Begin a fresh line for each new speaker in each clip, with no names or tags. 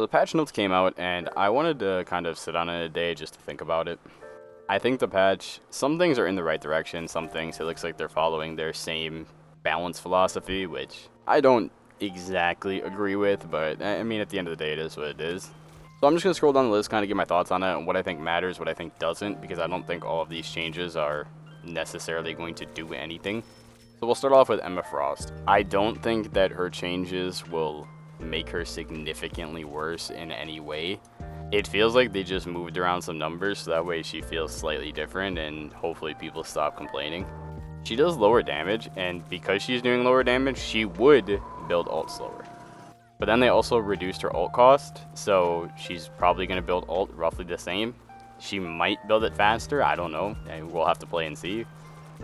So the patch notes came out, and I wanted to kind of sit on it a day just to think about it. I think the patch, some things are in the right direction, some things it looks like they're following their same balance philosophy, which I don't exactly agree with, but I mean, at the end of the day, it is what it is. So I'm just going to scroll down the list, kind of get my thoughts on it, and what I think matters, what I think doesn't, because I don't think all of these changes are necessarily going to do anything. So we'll start off with Emma Frost. I don't think that her changes will make her significantly worse in any way. It feels like they just moved around some numbers so that way she feels slightly different and hopefully people stop complaining. She does lower damage, and because she's doing lower damage, she would build ult slower. But then they also reduced her ult cost, so she's probably going to build ult roughly the same. She might build it faster, I don't know, and we'll have to play and see.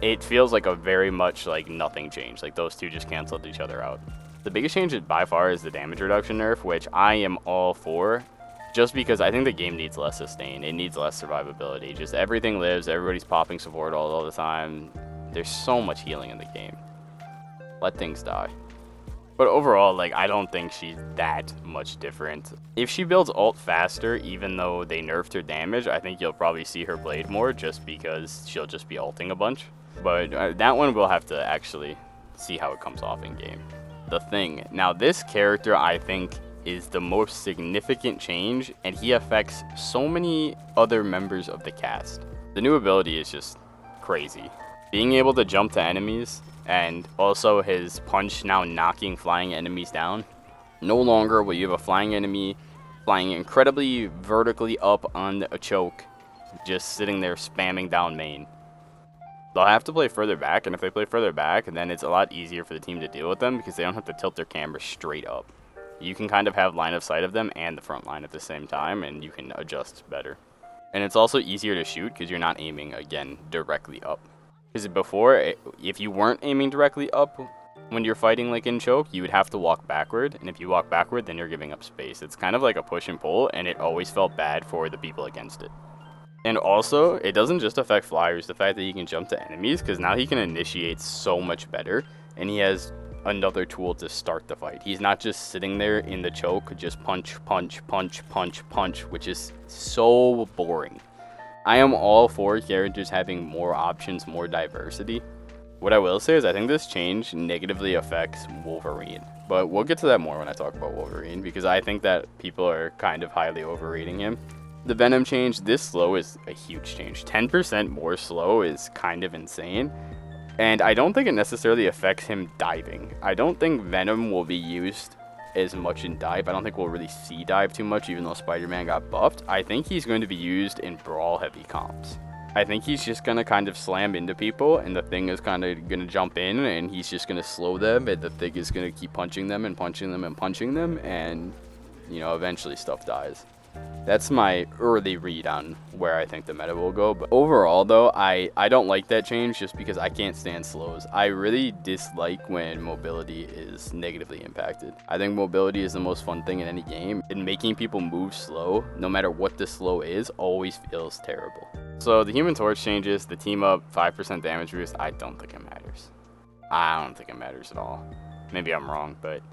It feels like a very much like nothing changed, like those two just canceled each other out. The biggest change by far is the damage reduction nerf, which I am all for, just because I think the game needs less sustain, it needs less survivability. Just everything lives, everybody's popping support all the time. There's so much healing in the game. Let things die. But overall, like, I don't think she's that much different. If she builds ult faster, even though they nerfed her damage, I think you'll probably see her blade more just because she'll just be ulting a bunch. But that one we'll have to actually see how it comes off in game. The Thing. Now, this character, I think, is the most significant change, and he affects so many other members of the cast. The new ability is just crazy. Being able to jump to enemies, and also his punch now knocking flying enemies down. No longer will you have a flying enemy flying incredibly vertically up on a choke, just sitting there spamming down main. They'll have to play further back, and if they play further back, then it's a lot easier for the team to deal with them because they don't have to tilt their camera straight up. You can kind of have line of sight of them and the front line at the same time, and you can adjust better. And it's also easier to shoot because you're not aiming, again, directly up. Because before, if you weren't aiming directly up when you're fighting like in choke, you would have to walk backward, and if you walk backward, then you're giving up space. It's kind of like a push and pull, and it always felt bad for the people against it. And also, it doesn't just affect flyers, the fact that he can jump to enemies, because now he can initiate so much better, and he has another tool to start the fight. He's not just sitting there in the choke, just punch, punch, punch, punch, punch, which is so boring. I am all for characters having more options, more diversity. What I will say is I think this change negatively affects Wolverine. But we'll get to that more when I talk about Wolverine, because I think that people are kind of highly overrating him. The Venom change, this slow is a huge change. 10% more slow is kind of insane. And I don't think it necessarily affects him diving. I don't think Venom will be used as much in dive. I don't think we'll really see dive too much, even though Spider-Man got buffed. I think he's going to be used in brawl heavy comps. I think he's just going to kind of slam into people, and the Thing is kind of going to jump in, and he's just going to slow them, and the Thing is going to keep punching them and punching them and punching them, and, you know, eventually stuff dies. That's my early read on where I think the meta will go. But overall, though, I don't like that change just because I can't stand slows. I really dislike when mobility is negatively impacted. I think mobility is the most fun thing in any game, and making people move slow, no matter what the slow is, always feels terrible. So the Human Torch changes, the team up, 5% damage boost. I don't think it matters. I don't think it matters at all. Maybe I'm wrong, but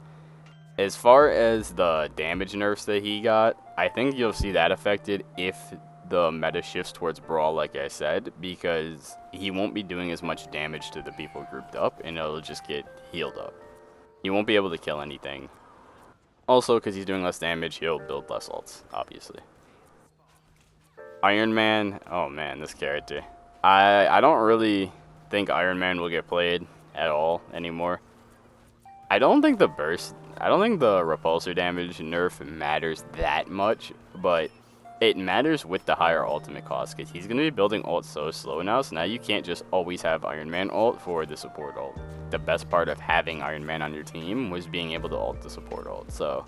as far as the damage nerfs that he got, I think you'll see that affected if the meta shifts towards Brawl, like I said, because he won't be doing as much damage to the people grouped up, and it'll just get healed up. He won't be able to kill anything. Also, because he's doing less damage, he'll build less ults, obviously. Iron Man, oh man, this character. I don't really think Iron Man will get played at all anymore. I don't think the repulsor damage nerf matters that much, but it matters with the higher ultimate cost, because he's going to be building ult so slow now, so now you can't just always have Iron Man ult for the support ult. The best part of having Iron Man on your team was being able to ult the support ult, so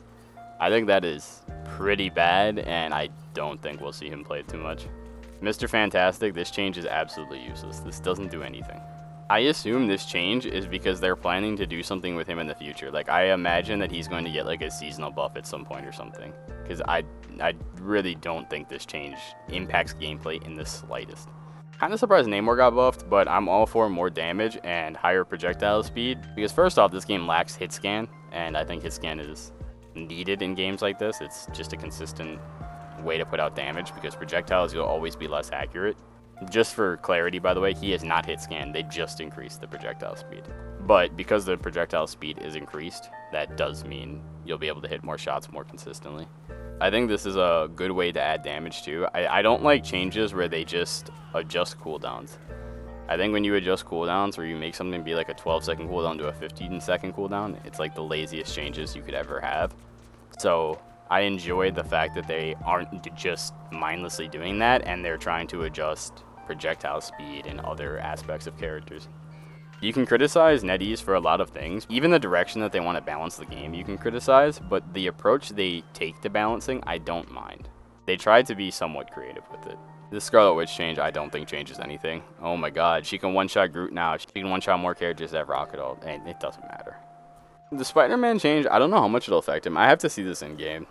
I think that is pretty bad, and I don't think we'll see him play too much. Mr. Fantastic, this change is absolutely useless. This doesn't do anything. I assume this change is because they're planning to do something with him in the future. Like, I imagine that he's going to get like a seasonal buff at some point or something. Because I really don't think this change impacts gameplay in the slightest. Kind of surprised Namor got buffed, but I'm all for more damage and higher projectile speed. Because first off, this game lacks hit scan, and I think hit scan is needed in games like this. It's just a consistent way to put out damage because projectiles will always be less accurate. Just for clarity, by the way, he has not hit scan. They just increased the projectile speed. But because the projectile speed is increased, that does mean you'll be able to hit more shots more consistently. I think this is a good way to add damage too. I don't like changes where they just adjust cooldowns. I think when you adjust cooldowns, where you make something be like a 12-second cooldown to a 15-second cooldown, it's like the laziest changes you could ever have. So I enjoy the fact that they aren't just mindlessly doing that, and they're trying to adjust projectile speed and other aspects of characters. You can criticize NetEase for a lot of things. Even the direction that they want to balance the game you can criticize, but the approach they take to balancing, I don't mind. They try to be somewhat creative with it. This Scarlet Witch change, I don't think changes anything. Oh my god, she can one-shot Groot now. She can one-shot more characters that have Rocket Ult, and it doesn't matter. The Spider-Man change, I don't know how much it'll affect him. I have to see this in-game.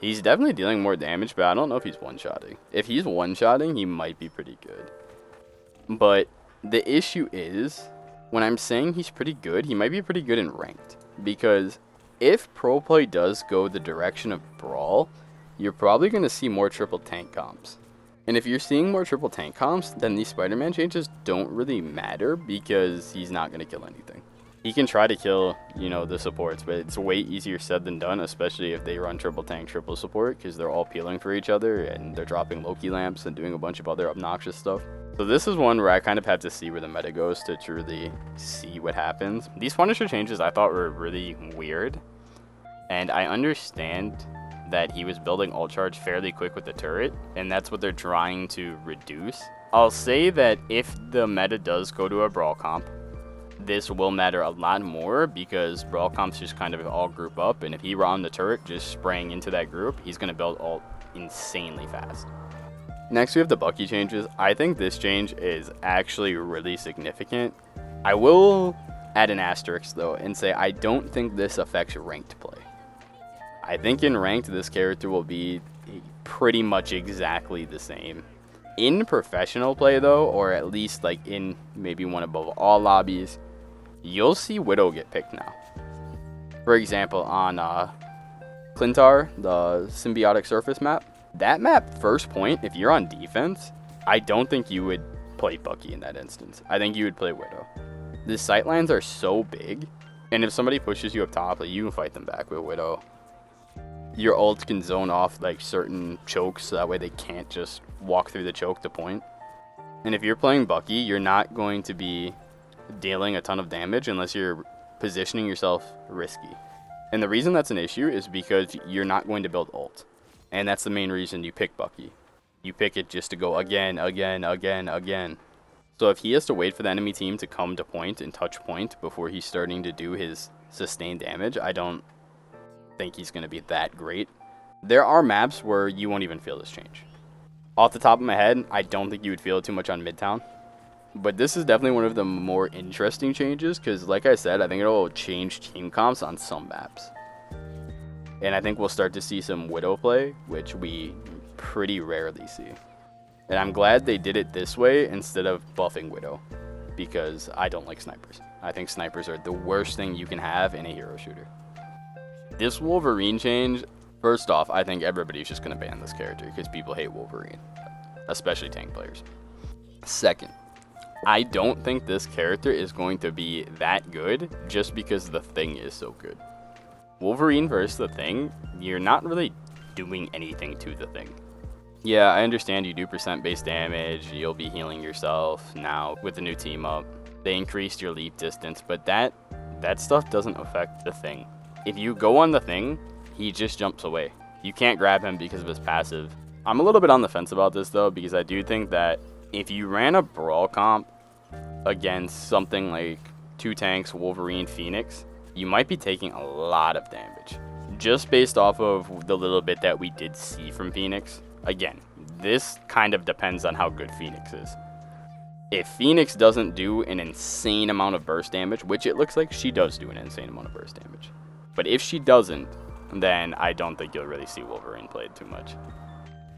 He's definitely dealing more damage, but I don't know if he's one-shotting. If he's one-shotting, he might be pretty good. But the issue is, when I'm saying he's pretty good, he might be pretty good in ranked. Because if pro play does go the direction of Brawl, you're probably going to see more triple tank comps. And if you're seeing more triple tank comps, then these Spider-Man changes don't really matter because he's not going to kill anything. He can try to kill, the supports, but it's way easier said than done, especially if they run triple tank, triple support, because they're all peeling for each other and they're dropping Loki lamps and doing a bunch of other obnoxious stuff. So this is one where I kind of have to see where the meta goes to truly see what happens. These Punisher changes I thought were really weird, and I understand that he was building ult charge fairly quick with the turret, and that's what they're trying to reduce. I'll say that if the meta does go to a Brawl comp, this will matter a lot more because Brawl comps just kind of all group up, and if he were on the turret just spraying into that group, he's going to build ult insanely fast. Next we have the Bucky changes. I think this change is actually really significant. I will add an asterisk though and say I don't think this affects ranked play. I think in ranked this character will be pretty much exactly the same. In professional play though, or at least like in maybe one above all lobbies, you'll see Widow get picked now. For example, on Clintar, the symbiotic surface map, that map first point, if you're on defense, I don't think you would play Bucky in that instance. I think you would play Widow. The sightlines are so big, and if somebody pushes you up top, like, you can fight them back with Widow. Your ult can zone off like certain chokes, so that way they can't just walk through the choke to point. And if you're playing Bucky, you're not going to be dealing a ton of damage unless you're positioning yourself risky. And the reason that's an issue is because you're not going to build ult. And that's the main reason you pick Bucky. You pick it just to go again. So if he has to wait for the enemy team to come to point and touch point before he's starting to do his sustained damage, I don't think he's going to be that great. There are maps where you won't even feel this change. Off the top of my head, I don't think you would feel it too much on Midtown. But this is definitely one of the more interesting changes because, like I said, I think it'll change team comps on some maps. And I think we'll start to see some Widow play, which we pretty rarely see. And I'm glad they did it this way instead of buffing Widow, because I don't like snipers. I think snipers are the worst thing you can have in a hero shooter. This Wolverine change, first off, I think everybody's just going to ban this character because people hate Wolverine, especially tank players. Second, I don't think this character is going to be that good just because the Thing is so good. Wolverine versus the Thing, you're not really doing anything to the Thing. Yeah, I understand you do percent base damage, you'll be healing yourself now with the new team up. They increased your leap distance, but that stuff doesn't affect the Thing. If you go on the Thing, he just jumps away. You can't grab him because of his passive. I'm a little bit on the fence about this though, because I do think that if you ran a Brawl comp against something like 2 tanks, Wolverine, Phoenix, you might be taking a lot of damage. Just based off of the little bit that we did see from Phoenix. Again, this kind of depends on how good Phoenix is. If Phoenix doesn't do an insane amount of burst damage, which it looks like she does do an insane amount of burst damage. But if she doesn't, then I don't think you'll really see Wolverine played too much.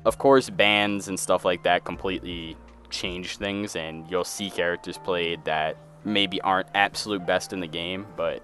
Of course, bans and stuff like that completely change things, and you'll see characters played that maybe aren't absolute best in the game, but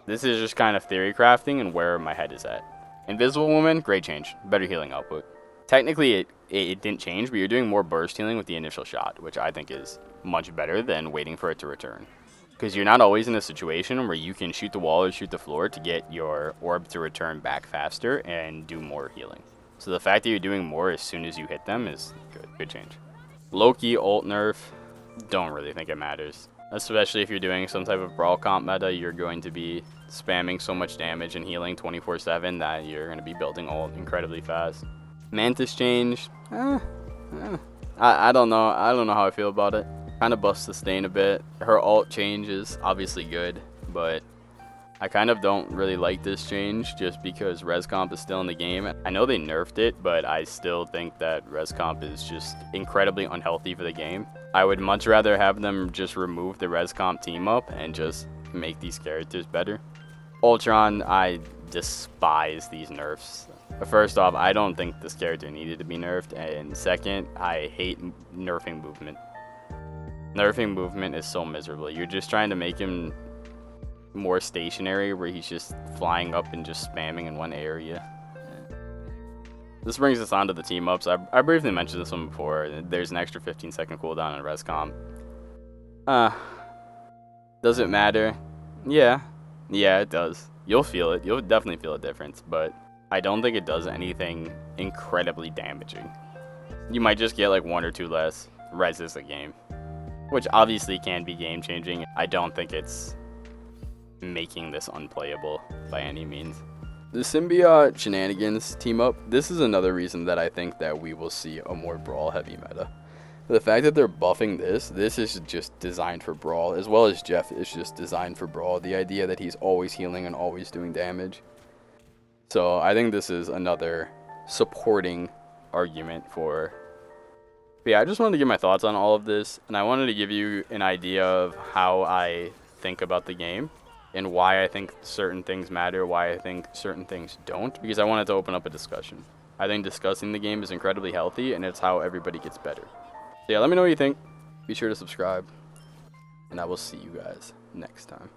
this is just kind of theory crafting and where my head is at. Invisible Woman, great change. Better healing output. Technically, it didn't change, but you're doing more burst healing with the initial shot, which I think is much better than waiting for it to return. Because you're not always in a situation where you can shoot the wall or shoot the floor to get your orb to return back faster and do more healing. So the fact that you're doing more as soon as you hit them is good. Good change. Loki ult nerf, don't really think it matters. Especially if you're doing some type of brawl comp meta, you're going to be spamming so much damage and healing 24/7 that you're going to be building ult incredibly fast. Mantis change, I don't know. I don't know how I feel about it. Kind of busts the stain a bit. Her ult change is obviously good, but I kind of don't really like this change just because res comp is still in the game. I know they nerfed it, but I still think that res comp is just incredibly unhealthy for the game. I would much rather have them just remove the res comp team up and just make these characters better. Ultron, I despise these nerfs. First off, I don't think this character needed to be nerfed, and second, I hate nerfing movement. Nerfing movement is so miserable. You're just trying to make him more stationary where he's just flying up and just spamming in one area. This brings us on to the team ups. I briefly mentioned this one before. There's an extra 15-second cooldown on res comp. Does it matter? Yeah, it does. You'll feel it. You'll definitely feel a difference, but I don't think it does anything incredibly damaging. You might just get like 1 or 2 less reses a game, which obviously can be game changing. I don't think it's making this unplayable by any means. The symbiote shenanigans team up, this is another reason that I think that we will see a more brawl heavy meta. The fact that they're buffing this is just designed for brawl, as well as Jeff is just designed for brawl. The idea that he's always healing and always doing damage. So I think this is another supporting argument for. But yeah, I just wanted to give my thoughts on all of this, and I wanted to give you an idea of how I think about the game and why I think certain things matter, why I think certain things don't, because I wanted to open up a discussion. I think discussing the game is incredibly healthy, and it's how everybody gets better. So yeah, let me know what you think. Be sure to subscribe, and I will see you guys next time.